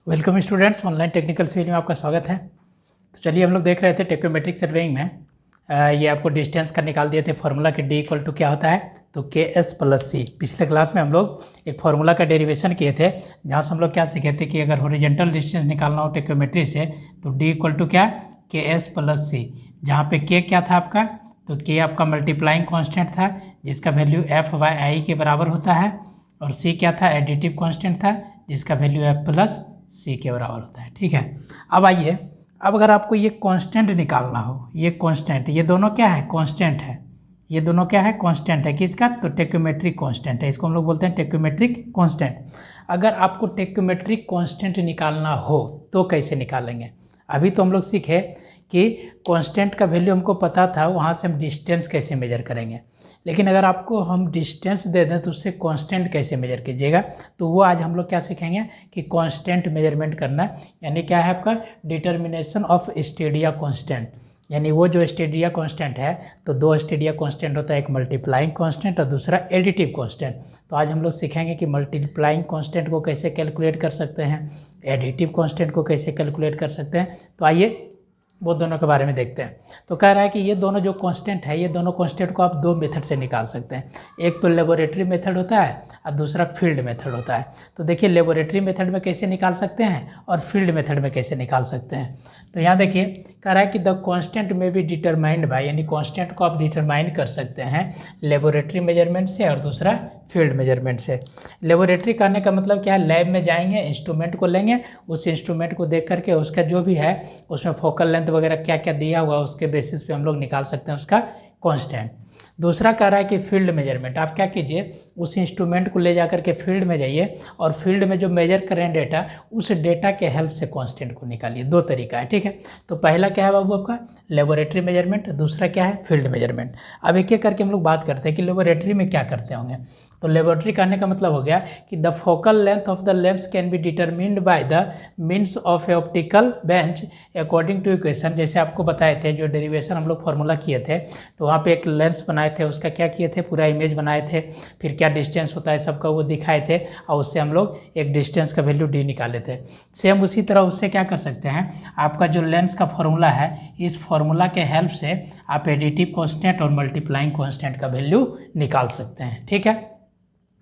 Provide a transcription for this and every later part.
Welcome students, online technical series में आपका स्वागत है। तो चलिए, हम लोग देख रहे थे टेक्नोमेट्रिक सर्वेइंग में ये आपको डिस्टेंस का निकाल दिए थे फॉर्मूला कि डी इक्वल टू क्या होता है, तो के एस प्लस सी। पिछले क्लास में हम लोग एक फार्मूला का डेरिवेशन किए थे, जहाँ से हम लोग क्या सीखे थे कि अगर हॉरिजॉन्टल डिस्टेंस निकालना हो टेक्नोमेट्री से तो डी इक्वल टू क्या, के एस प्लस सी। जहाँ पे के क्या था आपका, तो के आपका मल्टीप्लाइंग कॉन्स्टेंट था जिसका वैल्यू एफ बाई आई के बराबर होता है, और सी क्या था, एडिटिव कॉन्स्टेंट था जिसका वैल्यू एफ प्लस सी के बराबर होता है। ठीक है, अब आइए, अब अगर आपको ये कांस्टेंट निकालना हो, ये कांस्टेंट, ये दोनों क्या है, कांस्टेंट है। ये दोनों क्या है, कांस्टेंट है। किसका, तो टेक्योमेट्रिक कांस्टेंट है। इसको हम लोग बोलते हैं टेक्योमेट्रिक कांस्टेंट। अगर आपको टेक्योमेट्रिक कांस्टेंट निकालना हो तो कैसे निकालेंगे? अभी तो हम लोग सीखे कि कांस्टेंट का वैल्यू हमको पता था, वहाँ से हम डिस्टेंस कैसे मेजर करेंगे। लेकिन अगर आपको हम डिस्टेंस दे दें तो उससे कांस्टेंट कैसे मेजर कीजिएगा, तो वो आज हम लोग क्या सीखेंगे कि कांस्टेंट मेजरमेंट करना, यानी क्या है आपका डिटर्मिनेशन ऑफ स्टेडिया कांस्टेंट। यानी वो जो स्टेडिया कांस्टेंट है, तो दो स्टेडिया कांस्टेंट होता है, एक मल्टीप्लाइंग कांस्टेंट और दूसरा एडिटिव कांस्टेंट। तो आज हम लोग सीखेंगे कि मल्टीप्लाइंग कांस्टेंट को कैसे कैलकुलेट कर सकते हैं, एडिटिव कांस्टेंट को कैसे कैलकुलेट कर सकते हैं। तो आइए वो दोनों के बारे में देखते हैं। तो कह रहा है कि ये दोनों जो कांस्टेंट है, ये दोनों कांस्टेंट को आप दो मेथड से निकाल सकते हैं। एक तो लेबोरेटरी मेथड होता है और दूसरा फील्ड मेथड होता है। तो देखिए, लेबोरेटरी मेथड में कैसे निकाल सकते हैं और फील्ड मेथड में कैसे निकाल सकते हैं। तो यहाँ देखिए, कह रहा है कि द कांस्टेंट में भी डिटरमाइंड बाय, यानी कांस्टेंट को आप डिटरमाइन कर सकते हैं लेबोरेटरी मेजरमेंट से और दूसरा फील्ड मेजरमेंट से। लेबोरेटरी करने का मतलब क्या है, लैब में जाएंगे, इंस्ट्रूमेंट को लेंगे, उस इंस्ट्रूमेंट को देख करके उसका जो भी है उसमें फोकल लेंथ वगैरह क्या क्या दिया हुआ, उसके बेसिस पे हम लोग निकाल सकते हैं उसका कांस्टेंट। दूसरा कह रहा है कि फील्ड मेजरमेंट। आप क्या कीजिए, उस इंस्ट्रूमेंट को ले जा करके फील्ड में जाइए और फील्ड में जो मेजर करें डेटा, उस डेटा के हेल्प से कांस्टेंट को निकालिए। दो तरीका है, ठीक है। तो पहला क्या है बाबू आपका, लेबोरेटरी मेजरमेंट, दूसरा क्या है, फील्ड मेजरमेंट। अब एक एक करके हम लोग बात करते हैं कि लेबोरेटरी में क्या करते होंगे। तो लेबोरेटरी करने का मतलब हो गया कि the focal length of the lens can be determined by the means of a optical bench according to equation. जैसे आपको बताए थे, जो डेरिवेशन हम लोग फार्मूला किए थे, तो वहाँ पे एक लेंस बनाए थे, उसका क्या किए थे, पूरा इमेज बनाए थे, फिर क्या डिस्टेंस होता है सबका वो दिखाए थे, और उससे हम लोग एक डिस्टेंस का वैल्यू डी निकाले थे। सेम उसी तरह उससे क्या कर सकते हैं, आपका जो लेंस का फार्मूला है, इस फार्मूला के हेल्प से आप एडिटिव कांस्टेंट और मल्टीप्लाइंग कांस्टेंट का वैल्यू निकाल सकते हैं। ठीक है,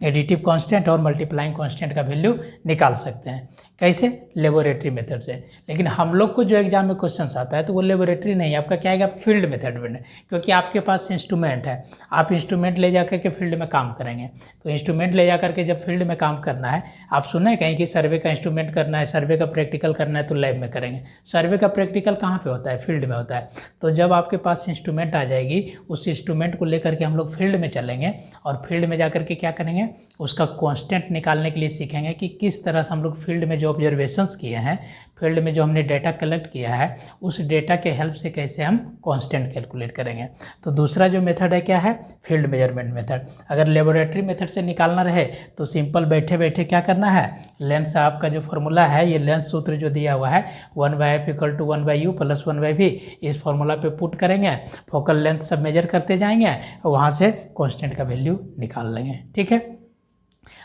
एडिटिव कांस्टेंट और मल्टीप्लाइंग कांस्टेंट का वैल्यू निकाल सकते हैं। कैसे, लेबोरेटरी मेथड से। लेकिन हम लोग को जो एग्जाम में क्वेश्चन आता है तो वो लेबोरेटरी नहीं, आपका क्या आएगा, फील्ड मेथड में, क्योंकि आपके पास इंस्ट्रूमेंट है, आप इंस्ट्रूमेंट ले जा करके फील्ड में काम करेंगे। तो इंस्ट्रूमेंट ले जा करके जब फील्ड में काम करना है, आप सुने कहीं कि सर्वे का इंस्ट्रूमेंट करना है, सर्वे का प्रैक्टिकल करना है तो लैब में करेंगे। सर्वे का प्रैक्टिकल कहाँ पर होता है, फील्ड में होता है। तो जब आपके पास इंस्ट्रूमेंट आ जाएगी, उस इंस्ट्रूमेंट को लेकर के हम लोग फील्ड में चलेंगे और फील्ड में जा करके क्या करेंगे, उसका कांस्टेंट निकालने के लिए सीखेंगे कि किस तरह से हम लोग फील्ड में जो ऑब्जर्वेशंस किए हैं, फील्ड में जो हमने डेटा कलेक्ट किया है, उस डेटा के हेल्प से कैसे हम कांस्टेंट कैलकुलेट करेंगे। तो दूसरा जो मेथड है क्या है, फील्ड मेजरमेंट मेथड। अगर लेबोरेटरी मेथड से निकालना रहे तो सिंपल बैठे बैठे क्या करना है, लेंस आपका जो फॉर्मूला है, ये लेंस सूत्र जो दिया हुआ है 1/f = 1/u + 1/v, इस फॉर्मूला पे पुट करेंगे, फोकल लेंथ सब मेजर करते जाएंगे और वहाँ से कांस्टेंट का वैल्यू निकाल लेंगे। ठीक है,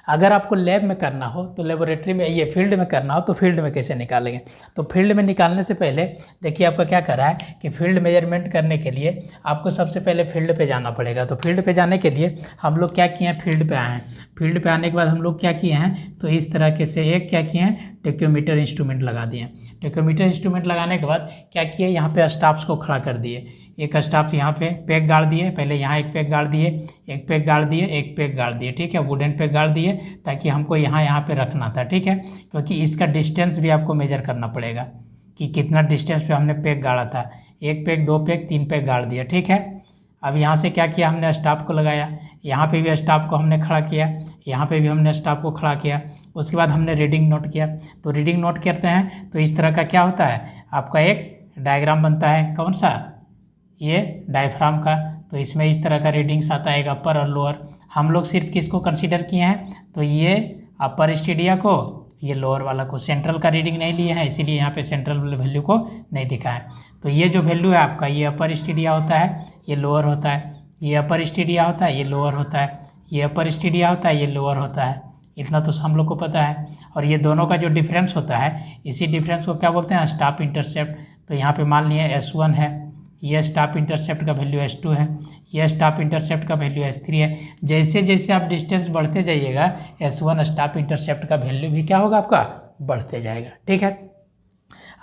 अगर आपको लैब में करना हो तो लेबोरेटरी में, ये फील्ड में करना हो तो फील्ड में कैसे निकालेंगे। तो फील्ड में निकालने से पहले देखिए आपका क्या कर रहा है कि फील्ड मेजरमेंट करने के लिए आपको सबसे पहले फील्ड पे जाना पड़ेगा। तो फील्ड पे जाने के लिए हम लोग क्या किए हैं, फील्ड पे आए हैं। फील्ड पे आने के बाद हम लोग क्या किए हैं, तो इस तरह के से एक क्या किए हैं, टेक्योमीटर इंस्ट्रूमेंट लगा दिए। टेक्योमीटर इंस्ट्रूमेंट लगाने के बाद क्या किए, यहाँ पे स्टाफ्स को खड़ा कर दिए। एक स्टाफ यहाँ पे पेग गाड़ दिए, पहले यहाँ एक पेग गाड़ दिए, एक पेग गाड़ दिए, एक पेग गाड़ दिए। ठीक है, वुडन पेग गाड़ दिए ताकि हमको यहाँ पे रखना था। ठीक है, क्योंकि इसका डिस्टेंस भी आपको मेजर करना पड़ेगा कि कितना डिस्टेंस पे हमने पेग गाड़ा था। एक पेग, दो पेग, तीन पेग गाड़ दिया। ठीक है, अब यहाँ से क्या किया, हमने स्टाफ को लगाया, यहाँ पे भी स्टाफ को हमने खड़ा किया, यहाँ पे भी हमने स्टाफ को खड़ा किया। उसके बाद हमने रीडिंग नोट किया। तो रीडिंग नोट करते हैं तो इस तरह का क्या होता है, आपका एक डायग्राम बनता है। कौन सा, ये डायफ्राम का। तो इसमें इस तरह का रीडिंग्स आता है, अपर और लोअर। हम लोग सिर्फ किसको कंसीडर किए हैं, तो ये अपर स्टेडिया को, ये लोअर वाला को। सेंट्रल का रीडिंग नहीं लिए हैं, इसीलिए यहाँ पे सेंट्रल वैल्यू को नहीं दिखा है। तो ये जो वैल्यू है आपका, ये अपर स्टेडिया होता है, ये लोअर होता है, ये अपर स्टेडिया होता है, ये लोअर होता है, ये अपर स्टेडिया होता है, ये लोअर होता है, इतना तो हम लोग को पता है। और ये दोनों का जो डिफरेंस होता है, इसी डिफरेंस को क्या बोलते हैं, स्टाफ इंटरसेप्ट। तो यहाँ पे मान लिया S1 है, ये स्टाफ इंटरसेप्ट का वैल्यू S2 है, यह स्टाफ इंटरसेप्ट का वैल्यू S3 है। जैसे जैसे आप डिस्टेंस बढ़ते जाइएगा, S1 स्टाफ इंटरसेप्ट का वैल्यू भी क्या होगा आपका, बढ़ते जाएगा। ठीक है,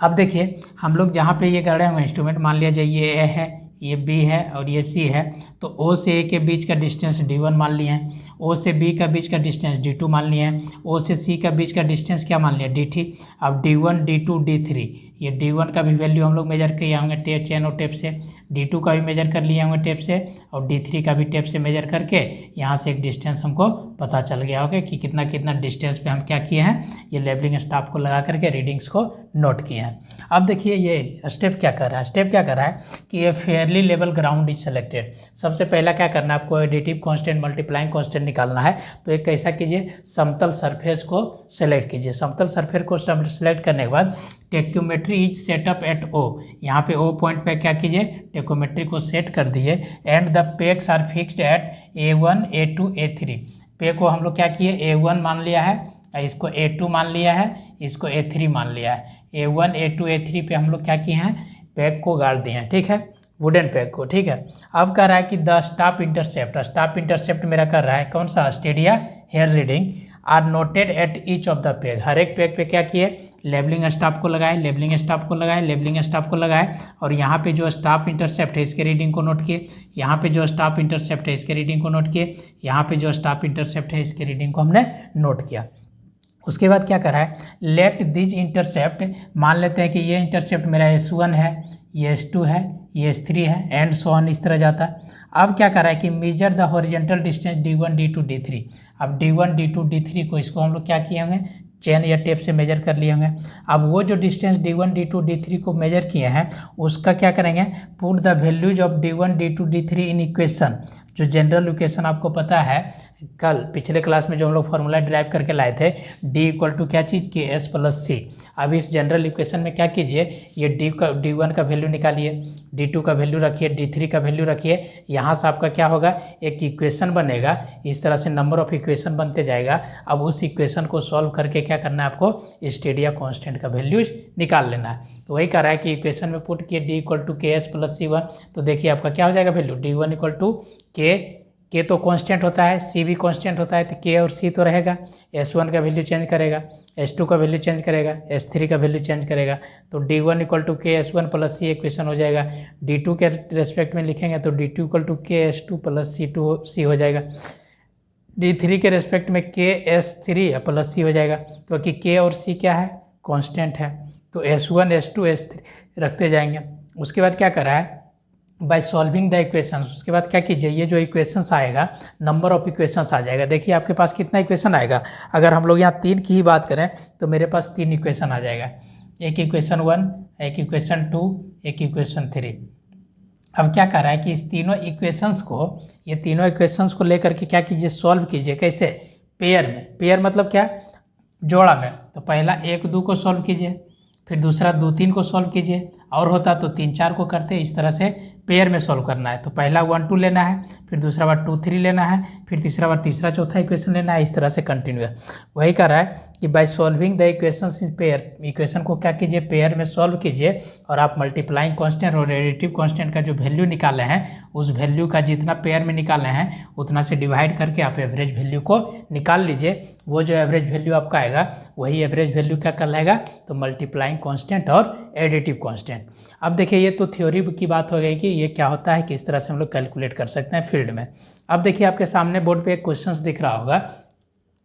अब देखिए हम लोग जहाँ पे ये कर रहे हैं इंस्ट्रूमेंट, मान लिया जाए ये A है, ये B है और ये C है, तो O से A के बीच का डिस्टेंस D1 मान लिया है, O से B का बीच का डिस्टेंस D2 मान लिया है, O से C का बीच का डिस्टेंस क्या मान लिया, D3। अब D1 D2 D3, ये D1 का भी वैल्यू हम लोग मेजर किए होंगे चेन और टेप से, D2 का भी मेजर कर लिए होंगे टेप से, और D3 का भी टेप से मेजर करके यहाँ से एक डिस्टेंस हमको पता चल गया होगा कि कितना कितना डिस्टेंस पे हम क्या किए हैं, ये लेबलिंग स्टाफ को लगा करके रीडिंग्स को नोट किए हैं। अब देखिए ये स्टेप क्या कर रहा है, स्टेप क्या कर रहा है कि ये Fairlie level ground is selected. सबसे पहला क्या करना है आपको, एडिटिव कांस्टेंट मल्टीप्लाइंग कांस्टेंट निकालना है। तो एक कैसा कीजिए, समतल सरफेस को सेलेक्ट कीजिए। समतल सरफेस को सेलेक्ट करने के बाद tacheometry is setup at O, यहाँ पे O पॉइंट पे क्या कीजिए, टेक्योमेट्री को सेट कर दिए। And the pegs are fixed at A1 A2 A3। पे को हम लोग क्या किए, A1 मान लिया है, इसको A2 मान लिया है, इसको A3 मान लिया है। A1 A2 A3 पे हम लोग क्या किए हैं, पैक को गाड़ दिए हैं। ठीक है, वुडन पैक को। ठीक है, अब कर रहा है कि the staff intercept, staff intercept मेरा कर रहा है कौन सा, stadia hair reading are noted at each of the peg. हर एक पेग पे क्या किए, लेबलिंग स्टाफ को लगाए, लेबलिंग स्टाफ को लगाए, लेबलिंग स्टाफ को लगाए, और यहाँ पे जो स्टाफ इंटरसेप्ट है इसके रीडिंग को नोट किए, यहाँ पे जो स्टाफ इंटरसेप्ट है इसके रीडिंग को नोट किए, यहाँ पे जो स्टाफ इंटरसेप्ट है इसके रीडिंग को हमने नोट किया। उसके बाद क्या करा है, लेट दिज इंटरसेप्ट, मान लेते हैं कि ये इंटरसेप्ट मेरा S1 है, ये S2 है, ये S3 है, एंड सो ऑन इस तरह जाता है। अब क्या कर रहा है कि measure the horizontal distance D1 D2 D3। अब D1 D2 D3 को इसको हम लोग क्या किए होंगे, चेन या टेप से मेजर कर लिए होंगे। अब वो जो डिस्टेंस D1 D2 D3 को मेजर किए हैं उसका क्या करेंगे, put the values of D1 D2 D3 in equation. जो जनरल इक्वेशन आपको पता है, कल पिछले क्लास में जो हम लोग फॉर्मूला ड्राइव करके लाए थे, D इक्वल टू क्या चीज़, KS प्लस C। अब इस जनरल इक्वेशन में क्या कीजिए, ये D1 का वैल्यू निकालिए, D2 का वैल्यू रखिए, D3 का वैल्यू रखिए। यहाँ से आपका क्या होगा, एक इक्वेशन बनेगा। इस तरह से नंबर ऑफ इक्वेशन बनते जाएगा। अब उस इक्वेशन को सॉल्व करके क्या करना है आपको, स्टेडिया कांस्टेंट का वैल्यूज निकाल लेना है। तो वही कर रहा है कि इक्वेशन में पुट किए D equal to KS plus C1। तो देखिए आपका क्या हो जाएगा value, D1 equal to K तो कांस्टेंट होता है, C भी कांस्टेंट होता है, तो K और C तो रहेगा। S1 का वैल्यू चेंज करेगा, S2 का वैल्यू चेंज करेगा, S3 का वैल्यू चेंज करेगा। तो D1 equal to KS1 plus C equation हो जाएगा। D2 के रेस्पेक्ट में लिखेंगे तो D2 equal to KS2 plus C हो जाएगा। D3 के रेस्पेक्ट में KS3 प्लस C हो जाएगा, क्योंकि K और C क्या है, कांस्टेंट है। तो S1 S2 S3 रखते जाएंगे। उसके बाद क्या करा है, बाय सॉल्विंग द इक्वेशंस। उसके बाद क्या कीजिए, ये जो इक्वेशंस आएगा, नंबर ऑफ इक्वेशंस आ जाएगा। देखिए आपके पास कितना इक्वेशन आएगा, अगर हम लोग यहाँ 3 की ही बात करें तो मेरे पास 3 इक्वेशन आ जाएगा। एक इक्वेशन 1, एक इक्वेशन 2, एक इक्वेशन 3। अब क्या कर रहा है कि इस तीनों इक्वेशंस को, ये तीनों इक्वेशंस को लेकर के क्या कीजिए, सॉल्व कीजिए। कैसे, पेयर में। पेयर मतलब क्या, जोड़ा में। तो पहला 1 2 को सॉल्व कीजिए, फिर दूसरा 2 3 को सॉल्व कीजिए, और होता तो 3 4 को करते। इस तरह से पेयर में सॉल्व करना है। तो पहला 1 2 लेना है, फिर दूसरा बार 2 3 लेना है, फिर तीसरा बार तीसरा चौथा इक्वेशन लेना है। इस तरह से कंटिन्यूअस। वही कर रहा है कि by solving the equations in pair, equation को क्या कीजिए, पेयर में सॉल्व कीजिए, और आप मल्टीप्लाइंग कांस्टेंट और एडिटिव कांस्टेंट का जो वैल्यू निकाले हैं, उस वैल्यू का जितना पेयर में निकाले हैं उतना से डिवाइड करके आप एवरेज वैल्यू को निकाल लीजिए। वो जो एवरेज वैल्यू आपका आएगा वही एवरेज वैल्यू क्या कहलाएगा, तो मल्टीप्लाइंग कांस्टेंट और एडिटिव कांस्टेंट। अब देखिए ये तो थ्योरी की बात हो गई कि ये क्या होता है, किस तरह से हम लोग कैलकुलेट कर सकते हैं फील्ड में। अब देखिए आपके सामने बोर्ड पे एक क्वेश्चन दिख रहा होगा।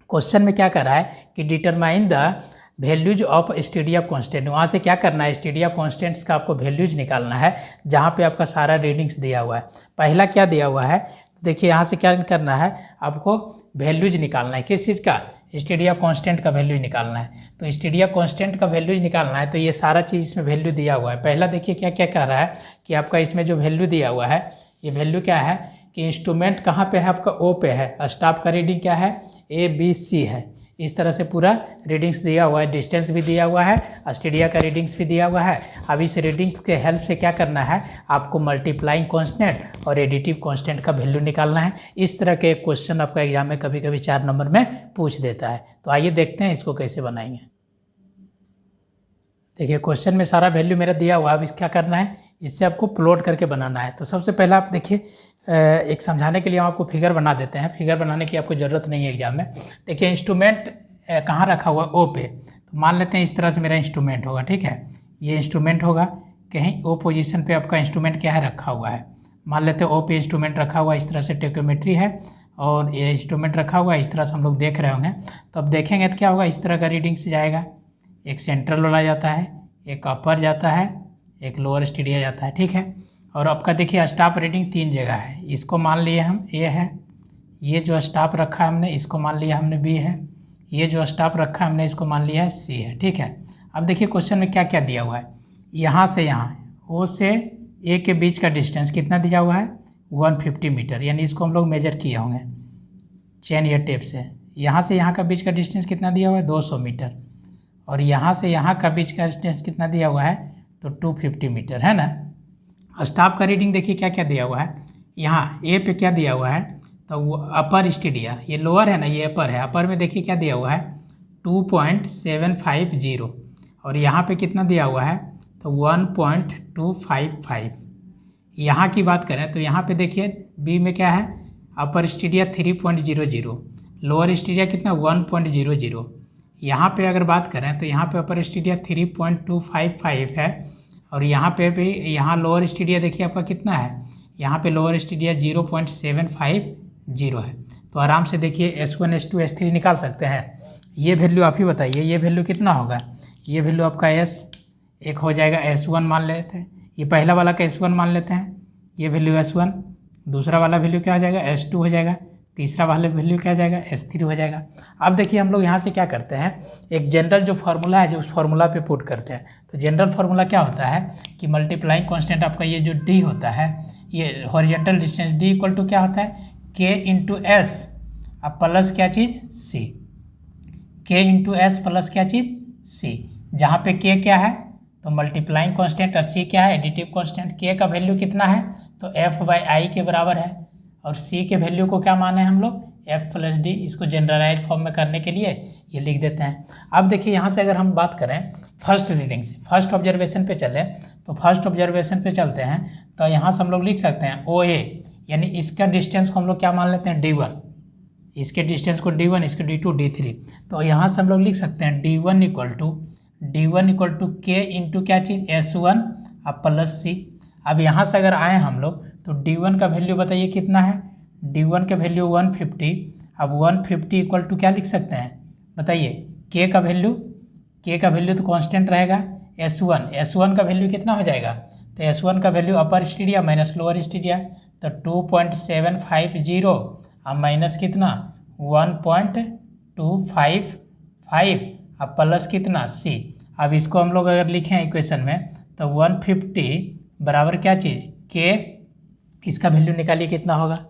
क्वेश्चन में क्या कर रहा है कि determine the values of Stadia constant. वहाँ से क्या करना है, स्टेडिया कांस्टेंट्स का आपको वैल्यूज निकालना है, जहाँ पे आपका सारा रीडिंग्स दिया हुआ है। पहला क्या दिया हुआ है, देखिए यहाँ से क्या करना है, आपको वैल्यूज निकालना है। किस चीज़ का, स्टेडिया कांस्टेंट का वैल्यू निकालना है। तो स्टेडिया कांस्टेंट का वैल्यू निकालना है, तो ये सारा चीज़ इसमें वैल्यू दिया हुआ है। पहला देखिए क्या क्या कर रहा है कि आपका इसमें जो वैल्यू दिया हुआ है, ये वैल्यू क्या है कि इंस्ट्रूमेंट कहाँ पे है, आपका O पे है। स्टाफ का रीडिंग क्या है, ABC है। इस तरह से पूरा रीडिंग्स दिया हुआ है, डिस्टेंस भी दिया हुआ है, स्टेडिया का रीडिंग्स भी दिया हुआ है। अब इस रीडिंग्स के हेल्प से क्या करना है, आपको मल्टीप्लाइंग कांस्टेंट और एडिटिव कांस्टेंट का वैल्यू निकालना है। इस तरह के क्वेश्चन आपका एग्जाम में कभी कभी 4 नंबर में पूछ देता है। तो आइए देखते हैं इसको कैसे बनाएंगे। देखिए क्वेश्चन में सारा वैल्यू मेरा दिया हुआ है। अब इस क्या करना है, इससे आपको प्लॉट करके बनाना है। तो सबसे पहला आप देखिए, एक समझाने के लिए हम आपको फिगर बना देते हैं। फिगर बनाने की आपको ज़रूरत नहीं है एग्जाम में। देखिए इंस्ट्रूमेंट कहाँ रखा हुआ है, ओ पे। तो मान लेते हैं इस तरह से मेरा इंस्ट्रूमेंट होगा, ठीक है। ये इंस्ट्रूमेंट होगा, कहीं ओ पोजीशन पे आपका इंस्ट्रूमेंट क्या है, रखा हुआ है। मान लेते हैं ओ पे इंस्ट्रूमेंट रखा हुआ है, इस तरह से टेकोमेट्री है और ये इंस्ट्रूमेंट रखा हुआ है, इस तरह से हम लोग देख रहे होंगे। तो अब देखेंगे तो क्या होगा, इस तरह का रीडिंग से जाएगा। एक सेंट्रल वाला जाता है, एक अपर जाता है, एक लोअर स्टेडिया जाता है, ठीक है। और आपका देखिए स्टॉप रीडिंग 3 जगह है। इसको मान लिए हम ए है, ये जो स्टॉप रखा है हमने इसको मान लिया हमने बी है, ये जो स्टॉप रखा है हमने इसको मान लिया है सी है, ठीक है। अब देखिए क्वेश्चन में क्या क्या दिया हुआ है। यहाँ से यहाँ ओ से ए के बीच का डिस्टेंस कितना दिया हुआ है, 150 मीटर, यानी इसको हम लोग मेजर किए होंगे चेन या टेप से। यहाँ से यहाँ का बीच का डिस्टेंस कितना दिया हुआ है, 200 मीटर। और यहाँ से यहाँ का बीच का डिस्टेंस कितना दिया हुआ है, तो 250 मीटर है ना। स्टॉप का रीडिंग देखिए क्या क्या दिया हुआ है। यहाँ ए पे क्या दिया हुआ है, तो वो अपर स्टेडिया, ये लोअर है ना, ये अपर है। अपर में देखिए क्या दिया हुआ है, 2.750। और यहाँ पे कितना दिया हुआ है, तो 1.255। यहाँ की बात करें तो यहाँ पे देखिए बी में क्या है, अपर स्टेडिया 3.00, लोअर स्टेडिया कितना 1.00। यहाँ पे अगर बात करें तो यहाँ पे अपर स्टेडिया 3.255 है और यहाँ पे भी, यहाँ लोअर स्टेडिया देखिए आपका कितना है, यहाँ पे लोअर स्टेडिया 0.750 है। तो आराम से देखिए S1 S2 S3 निकाल सकते हैं। ये वैल्यू आप ही बताइए, ये वैल्यू कितना होगा। ये वैल्यू आपका S एक हो जाएगा, S1 मान लेते हैं, ये पहला वाला का S1 मान लेते हैं, ये वैल्यू S1। दूसरा वाला वैल्यू क्या हो जाएगा, S2 हो जाएगा। तीसरा वाला वैल्यू क्या हो जाएगा, S3 हो जाएगा। अब देखिए हम लोग यहाँ से क्या करते हैं, एक जनरल जो फार्मूला है जो उस फार्मूला पे पुट करते हैं। तो जनरल फार्मूला क्या होता है कि मल्टीप्लाइंग कांस्टेंट आपका ये जो D होता है, ये horizontal distance D equal to क्या होता है, K इंटू S अब प्लस क्या चीज़ C, K into S plus क्या चीज़ C। जहाँ पे K क्या है तो मल्टीप्लाइंग कांस्टेंट और C क्या है, एडिटिव कांस्टेंट। K का वैल्यू कितना है, तो F/I के बराबर है और C के वैल्यू को क्या माने हम लोग, F प्लस D। इसको जनरलाइज फॉर्म में करने के लिए ये लिख देते हैं। अब देखिए यहाँ से अगर हम बात करें फर्स्ट रीडिंग से, फर्स्ट ऑब्जर्वेशन पे चले तो फर्स्ट ऑब्जर्वेशन पे चलते हैं। तो यहाँ से हम लोग लिख सकते हैं OA, यानी इसका डिस्टेंस को हम लोग क्या मान लेते हैं, D1। इसके डिस्टेंस को D1, इसके D2 D3। तो यहाँ से हम लोग लिख सकते हैं D1 equal to K into क्या चीज़, S1 अब प्लस C। अब यहाँ से अगर आए हम लोग तो D1 का वैल्यू बताइए कितना है, D1 का वैल्यू 150। अब 150 इक्वल टू क्या लिख सकते हैं बताइए, K का वैल्यू तो कांस्टेंट रहेगा, S1 का वैल्यू कितना हो जाएगा, तो S1 का वैल्यू अपर स्टेडिया माइनस लोअर स्टेडिया, तो 2.750 अब माइनस कितना 1.255 अब प्लस कितना C। अब इसको हम लोग अगर लिखें इक्वेशन में तो 150 बराबर क्या चीज़ K, इसका वैल्यू निकालिए कितना होगा।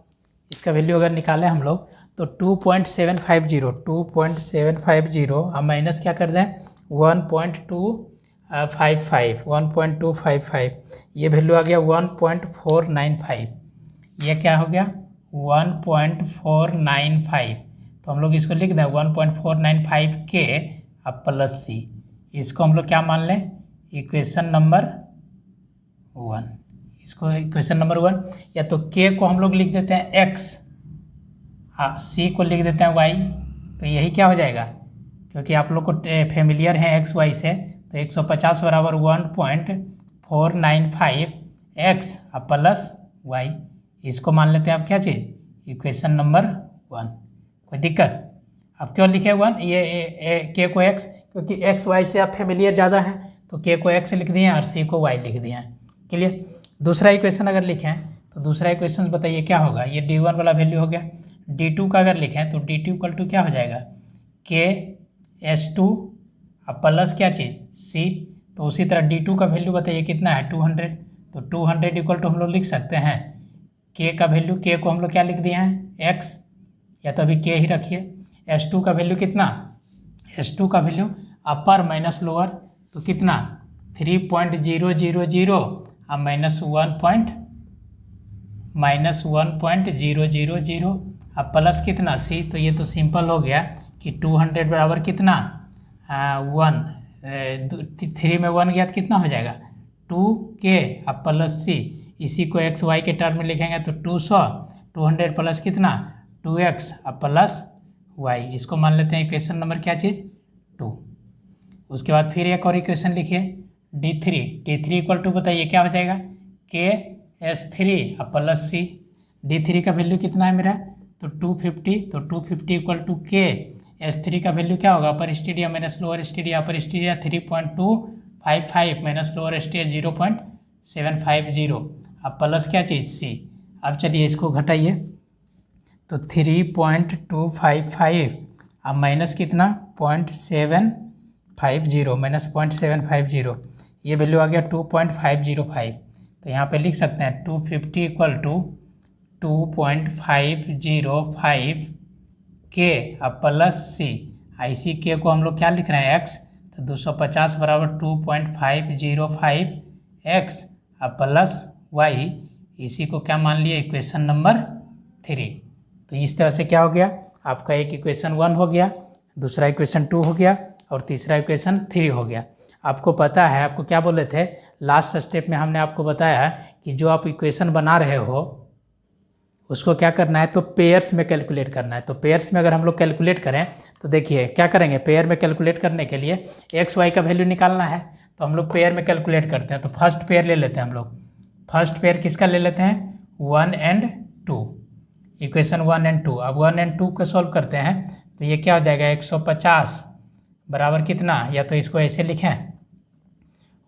इसका वैल्यू अगर निकालें हम लोग तो 2.750 अब माइनस क्या कर दें 1.255, ये वैल्यू आ गया 1.495। ये क्या हो गया 1.495। तो हम लोग इसको लिख दें 1.495 K अब प्लस C। इसको हम लोग क्या मान लें, इक्वेशन नंबर 1। इसको इक्वेशन नंबर 1, या तो K को हम लोग लिख देते हैं X, हाँ C को लिख देते हैं Y। तो यही क्या हो जाएगा, क्योंकि आप लोग को फेमिलियर हैं एक्स वाई से, तो 150 बराबर 1.495 x अब प्लस y। इसको मान लेते हैं आप क्या चीज़, इक्वेशन नंबर 1। कोई दिक्कत, अब क्यों लिखे 1, ये के को x, क्योंकि एक्स वाई से आप फेमिलियर ज़्यादा हैं तो के को x लिख दिए और c को y लिख दिए हैं। क्लियर। दूसरा इक्वेशन अगर लिखें तो दूसरा इक्वेशन बताइए क्या होगा, ये d1 वाला वैल्यू हो गया। d2 का अगर लिखें तो d2 इक्वल टू क्या हो जाएगा k S2 अब प्लस क्या चीज़ C। तो उसी तरह D2 का वैल्यू बताइए कितना है 200। तो 200 इक्वल टू हम लोग लिख सकते हैं K का वैल्यू, K को हम लोग क्या लिख दिए हैं X, या तो अभी K ही रखिए। S2 का वैल्यू कितना S2 का वैल्यू अपर माइनस लोअर, तो कितना 3.000 अब -1.000 अब प्लस कितना C, तो ये तो सिंपल हो गया कि 200 बराबर कितना 1, 3 में 1 गया तो कितना हो जाएगा 2K अब प्लस C, इसी को एक्स वाई के टर्म में लिखेंगे तो 200 प्लस कितना 2x अब प्लस y, इसको मान लेते हैं इक्वेशन नंबर क्या चीज़ 2। उसके बाद फिर एक और इक्वेशन लिखिए D3 इक्वल टू बताइए क्या हो जाएगा KS3 अब प्लस C, D3 का वैल्यू कितना है मेरा तो 250, तो 250 इक्वल टू KS3 का वैल्यू क्या होगा अपर स्टीडिया माइनस लोअर स्टीडिया, अपर स्टीडिया 3.255 माइनस लोअर स्टीडिया 0.750 अब प्लस क्या चीज़ C। अब चलिए इसको घटाइए तो 3.255 अब माइनस कितना 0.750 माइनस 0.750, ये वैल्यू आ गया 2.505, तो यहाँ पे लिख सकते हैं 250 इक्वल टू 2.505 के अब प्लस C, IC के को हम लोग क्या लिख रहे हैं x, तो 250 बराबर 2.505 x अब प्लस y, इसी को क्या मान लिया इक्वेशन नंबर 3। तो इस तरह से क्या हो गया आपका एक इक्वेशन 1 हो गया, दूसरा इक्वेशन 2 हो गया और तीसरा इक्वेशन 3 हो गया। आपको पता है आपको क्या बोले थे लास्ट स्टेप में, हमने आपको बताया कि जो आप इक्वेशन बना रहे हो उसको क्या करना है तो पेयर्स में कैलकुलेट करना है। तो पेयर्स में अगर हम लोग कैलकुलेट करें तो देखिए क्या करेंगे, पेयर में कैलकुलेट करने के लिए एक्स वाई का वैल्यू निकालना है, तो हम लोग पेयर में कैलकुलेट करते हैं। तो फर्स्ट पेयर ले लेते हैं हम लोग, फर्स्ट पेयर किसका ले लेते हैं 1 और 2, इक्वेशन 1 और 2। अब 1 और 2 को सॉल्व करते हैं तो ये क्या हो जाएगा 150 बराबर कितना, या तो इसको ऐसे लिखें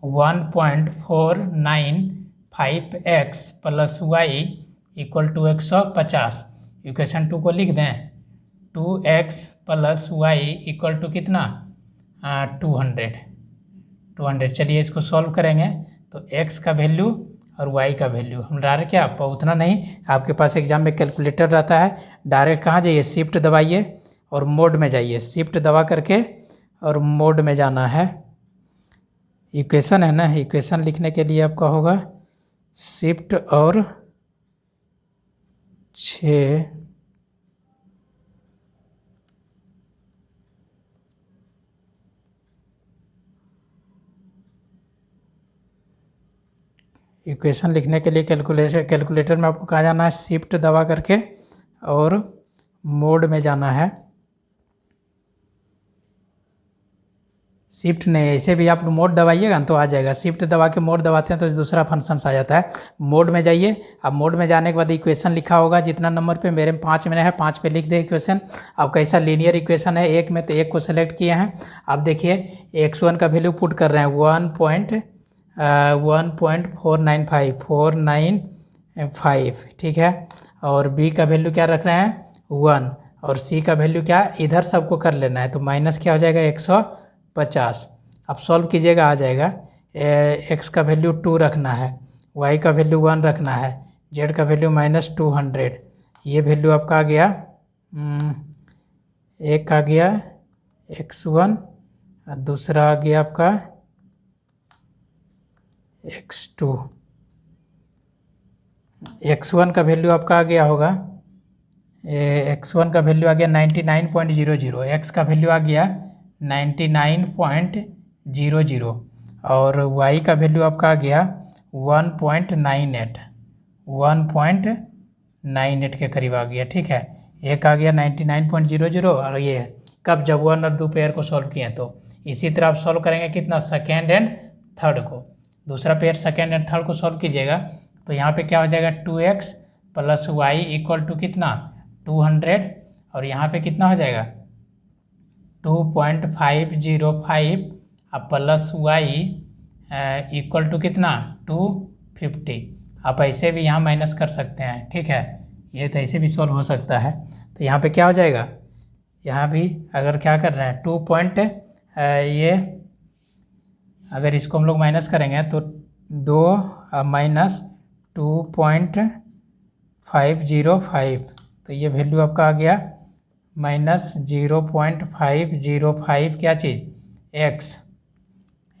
1.495x plus Y equal to 150, equation 2 को लिख दें 2x plus Y equal to कितना 200। चलिए इसको सॉल्व करेंगे तो x का वैल्यू और y का वैल्यू हम डायरेक्ट क्या आपको उतना नहीं, आपके पास एग्जाम में कैलकुलेटर रहता है, डायरेक्ट कहाँ जाइए शिफ्ट दबाइए और मोड में जाइए, शिफ्ट दबा करके और मोड में जाना है। इक्वेशन है ना, इक्वेशन लिखने के लिए आपका होगा शिफ्ट और 6 इक्वेशन लिखने के लिए कैलकुलेटर में आपको कहाँ जाना है शिफ्ट दबा करके और मोड में जाना है। शिफ्ट नहीं, ऐसे भी आप मोड दबाइएगा ना तो आ जाएगा, शिफ्ट दबा के मोड दबाते हैं तो दूसरा फंक्शन आ जाता है। मोड में जाइए, अब मोड में जाने के बाद इक्वेशन लिखा होगा जितना नंबर पे, मेरे में 5 में है 5 पे लिख दे इक्वेशन। अब कैसा लीनियर इक्वेशन है, एक में तो एक को सेलेक्ट किए हैं। अब देखिए x1 का वैल्यू पुट कर रहे हैं 1.495 ठीक है, और b का वैल्यू क्या रख रहे हैं 1 और c का वैल्यू क्या इधर सबको कर लेना है, तो माइनस क्या हो जाएगा 150। अब सॉल्व कीजिएगा आ जाएगा, x का वैल्यू 2 रखना है, y का वैल्यू 1 रखना है, z का वैल्यू -200, ये वैल्यू आपका आ गया एक आ गया x1 और दूसरा आ गया आपका x2। x1 का वैल्यू आपका आ गया होगा, x1 का वैल्यू आ गया 99.00, x का वैल्यू आ गया 99.00 और y का वैल्यू आपका आ गया 1.98 के करीब आ गया। ठीक है, एक आ गया 99.00 और ये कब जब 1 और 2 पेयर को सॉल्व किए तो इसी तरह आप सॉल्व करेंगे कितना सेकेंड एंड थर्ड को, दूसरा पेयर सेकेंड एंड थर्ड को सॉल्व कीजिएगा तो यहाँ पे क्या हो जाएगा 2x plus Y equal to कितना 200 और यहाँ पे कितना हो जाएगा 2.505 अब प्लस वाई इक्वल टू कितना 250। आप ऐसे भी यहाँ माइनस कर सकते हैं, ठीक है, ये तो ऐसे भी सॉल्व हो सकता है। तो यहाँ पे क्या हो जाएगा, यहाँ भी अगर क्या कर रहे हैं 2 पॉइंट ये अगर इसको हम लोग माइनस करेंगे तो 2 माइनस 2.505 तो ये वैल्यू आपका आ गया माइनस 0.505 क्या चीज़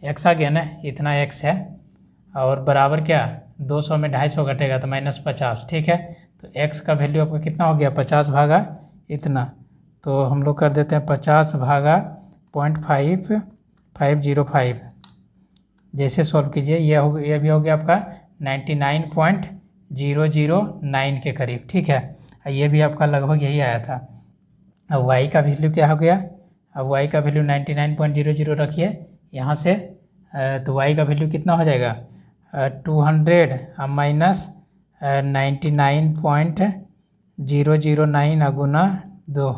एक्स आ गया ना, इतना एक्स है, और बराबर क्या 200 में 250 घटेगा तो -50, ठीक है। तो एक्स का वैल्यू आपका कितना हो गया 50 भागा इतना, तो हम लोग कर देते हैं 50 भागा 0.5505। जैसे सॉल्व कीजिए ये भी हो गया आपका 99.009 के करीब, ठीक है। ये भी आपका लगभग यही आया था। अब y का वैल्यू क्या हो गया, अब y का वैल्यू 99.00 रखिए यहाँ से, तो y का वैल्यू कितना हो जाएगा 200 माइनस 99.009 गुना 2,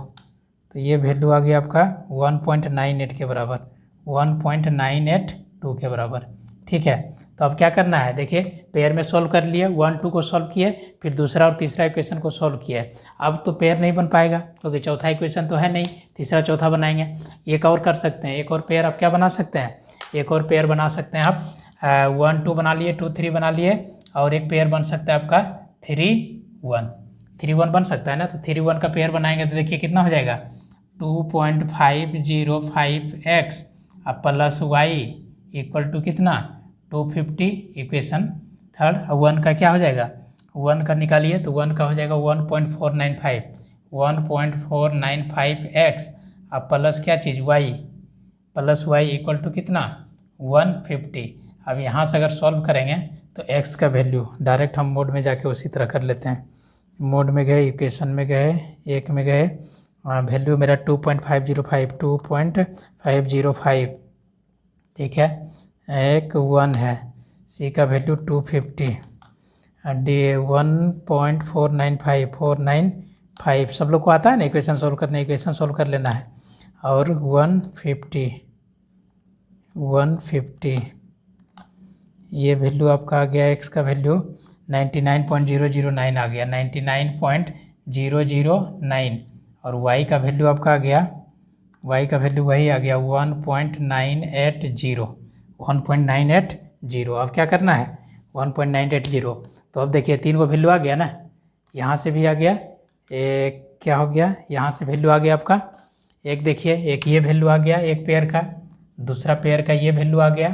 तो ये वैल्यू आ गया आपका 1.98 के बराबर, 1.982 के बराबर, ठीक है। तो अब क्या करना है, देखिए पेयर में सॉल्व कर लिए, 1 2 को सॉल्व किए, फिर दूसरा और तीसरा इक्वेशन को सॉल्व किया है। अब तो पेयर नहीं बन पाएगा क्योंकि चौथा इक्वेशन तो है नहीं, तीसरा चौथा बनाएंगे। एक और कर सकते हैं, एक और पेयर आप क्या बना सकते हैं, एक और पेयर बना सकते हैं आप 1 2 बना लिए, 2 3 बना लिए, और एक पेयर बन सकता है आपका 3 1 बन सकता है ना। तो 3 1 का पेयर बनाएंगे तो देखिए कितना हो जाएगा 2.505x अब प्लस वाई इक्वल टू कितना 250, इक्वेशन थर्ड। 1 का क्या हो जाएगा, 1 का निकालिए तो 1 का हो जाएगा 1.495x अब प्लस क्या चीज़ y, plus Y equal to कितना 150। अब यहाँ से अगर सॉल्व करेंगे तो x का वैल्यू डायरेक्ट हम मोड में जाके उसी तरह कर लेते हैं। मोड में गए, इक्वेशन में गए, एक में गए, वैल्यू मेरा 2.505, ठीक है। एक 1 है, सी का वैल्यू 250, डी 1.495495, सब लोग को आता है ना इक्वेशन सॉल्व करने, इक्वेशन सॉल्व कर लेना है। और 150 ये वैल्यू आपका आ गया, एक्स का वैल्यू 99.009 आ गया, 99.009, और y का वैल्यू आपका आ गया, y का वैल्यू वही आ गया 1.980। अब क्या करना है 1.980, तो अब देखिए 3 को वैल्यू आ गया ना, यहाँ से भी आ गया, एक क्या हो गया यहाँ से वैल्यू आ गया आपका, एक देखिए एक ये वैल्यू आ गया एक पेयर का, दूसरा पेयर का ये वैल्यू आ गया,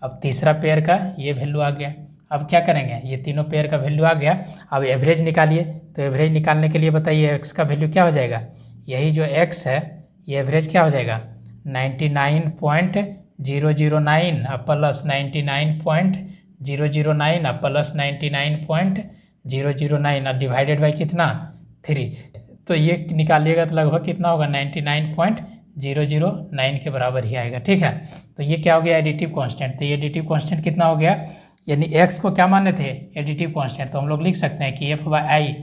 अब तीसरा पेयर का ये वैल्यू आ गया। अब क्या करेंगे, ये तीनों पेयर का वैल्यू आ गया, अब एवरेज निकालिए। तो एवरेज निकालने के लिए बताइए एक्स का वैल्यू क्या हो जाएगा, यही जो एक्स है ये एवरेज क्या हो जाएगा 99.009 अब प्लस 99.009 अब प्लस 99.009 अब डिवाइडेड बाई कितना 3, तो ये निकालिएगा तो लगभग कितना होगा 99.009 के बराबर ही आएगा, ठीक है। तो ये क्या हो गया एडिटिव कांस्टेंट, तो ये एडिटिव कांस्टेंट कितना हो गया, यानी x को क्या माने थे एडिटिव कांस्टेंट, तो हम लोग लिख सकते हैं कि एफ आई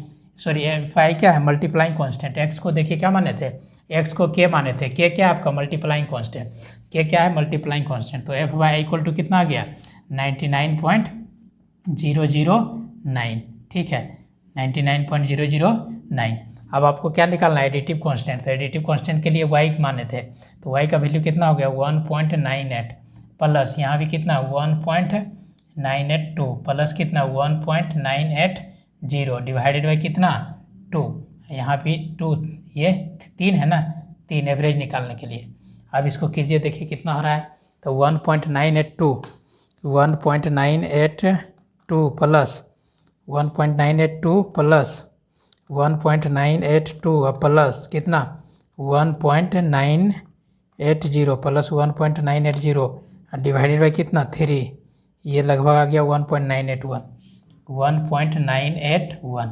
क्या है मल्टीप्लाइंग कांस्टेंट। x को देखिए क्या माने थे, x को k माने थे, k क्या है आपका मल्टीप्लाइंग कांस्टेंट, k क्या है मल्टीप्लाइंग कांस्टेंट, तो एफ वाई इक्वल टू कितना आ गया 99.009, ठीक है 99.009। अब आपको क्या निकालना है एडिटिव कांस्टेंट, तो एडिटिव कांस्टेंट के लिए y माने थे, तो y का वैल्यू कितना हो गया 1.98 प्लस यहाँ भी कितना 1.982 प्लस कितना 1.980 डिवाइडेड बाई कितना 2, यहाँ भी 2, ये 3 है ना, 3 एवरेज निकालने के लिए। अब इसको कीजिए देखिए कितना हो रहा है, तो 1.982 प्लस 1.982 प्लस 1.982 प्लस कितना 1.980 प्लस 1.980 डिवाइडेड बाई कितना 3, ये लगभग आ गया 1.981।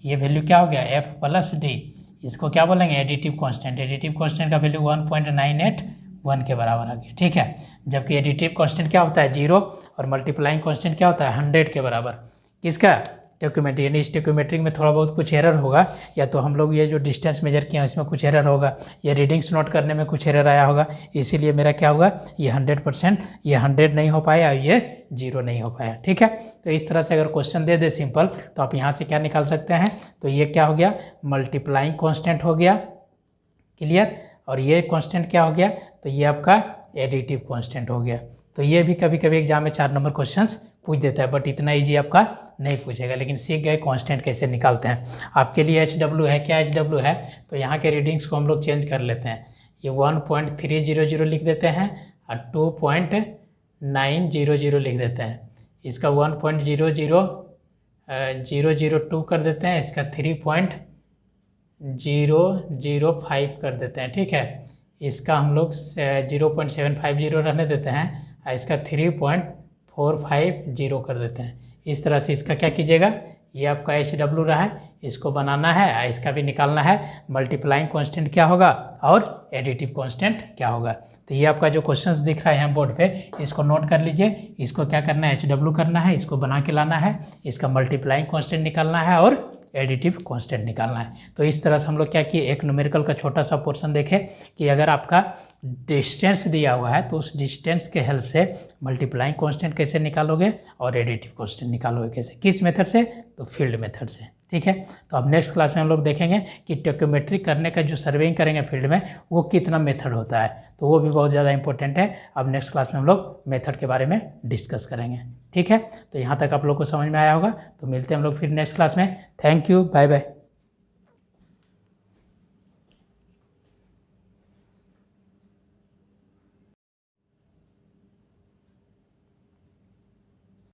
ये वैल्यू क्या हो गया f प्लस डी, इसको क्या बोलेंगे एडिटिव कांस्टेंट, एडिटिव कांस्टेंट का वैल्यू 1.981 के बराबर आ गया, ठीक है। जबकि एडिटिव कांस्टेंट क्या होता है 0 और मल्टीप्लाइंग कांस्टेंट क्या होता है 100 के बराबर, किसका टेक्योमेट्री, यानी इस टेक्योमेट्रिक में थोड़ा बहुत कुछ एरर होगा, या तो हम लोग ये जो डिस्टेंस मेजर किया है इसमें कुछ एरर होगा, या रीडिंग्स नोट करने में कुछ एरर आया होगा, इसीलिए मेरा क्या होगा ये 100%, ये 100 नहीं हो पाया, ये 0 नहीं हो पाया, ठीक है। तो इस तरह से अगर क्वेश्चन दे दे सिंपल, तो आप यहाँ से क्या निकाल सकते हैं, तो ये क्या हो गया मल्टीप्लाइंग कॉन्स्टेंट हो गया, क्लियर, और ये कॉन्स्टेंट क्या हो गया, तो ये आपका एडिटिव कॉन्स्टेंट हो गया। तो ये भी कभी कभी एग्जाम में 4 नंबर क्वेश्चंस पूछ देता है, बट इतना ईजी आपका नहीं पूछेगा। लेकिन सीख गए कांस्टेंट कैसे निकालते हैं। आपके लिए एच डब्ल्यू है, क्या एच डब्ल्यू है, तो यहाँ के रीडिंग्स को हम लोग चेंज कर लेते हैं। ये 1.300 लिख देते हैं और 2.900 लिख देते हैं। इसका 1.00002 कर देते हैं, इसका 3.005 कर देते हैं, ठीक है। इसका हम लोग 0.750 रहने देते हैं और इसका 3.450 कर देते हैं। इस तरह से इसका क्या कीजिएगा, ये आपका एच डब्ल्यू रहा है, इसको बनाना है, इसका भी निकालना है। मल्टीप्लाइंग कांस्टेंट क्या होगा और एडिटिव कांस्टेंट क्या होगा। तो ये आपका जो क्वेश्चंस दिख रहे हैं बोर्ड पे, इसको नोट कर लीजिए। इसको क्या करना है, एच डब्ल्यू करना है, इसको बना के लाना है, इसका मल्टीप्लाइंग कांस्टेंट निकालना है और एडिटिव कांस्टेंट निकालना है। तो इस तरह से हम लोग क्या किए, एक न्यूमेरिकल का छोटा सा पोर्शन देखे कि अगर आपका डिस्टेंस दिया हुआ है तो उस डिस्टेंस के हेल्प से मल्टीप्लाइंग कांस्टेंट कैसे निकालोगे और एडिटिव कांस्टेंट निकालोगे कैसे, किस मेथड से, तो फील्ड मेथड से, ठीक है। तो अब नेक्स्ट क्लास में हम लोग देखेंगे कि टेक्योमेट्री करने का जो सर्वेइंग करेंगे फील्ड में वो कितना मेथड होता है, तो वो भी बहुत ज़्यादा इंपॉर्टेंट है। अब नेक्स्ट क्लास में हम लोग मेथड के बारे में डिस्कस करेंगे, ठीक है। तो यहाँ तक आप लोग को समझ में आया होगा। तो मिलते हैं हम लोग फिर नेक्स्ट क्लास में। Thank you, bye bye.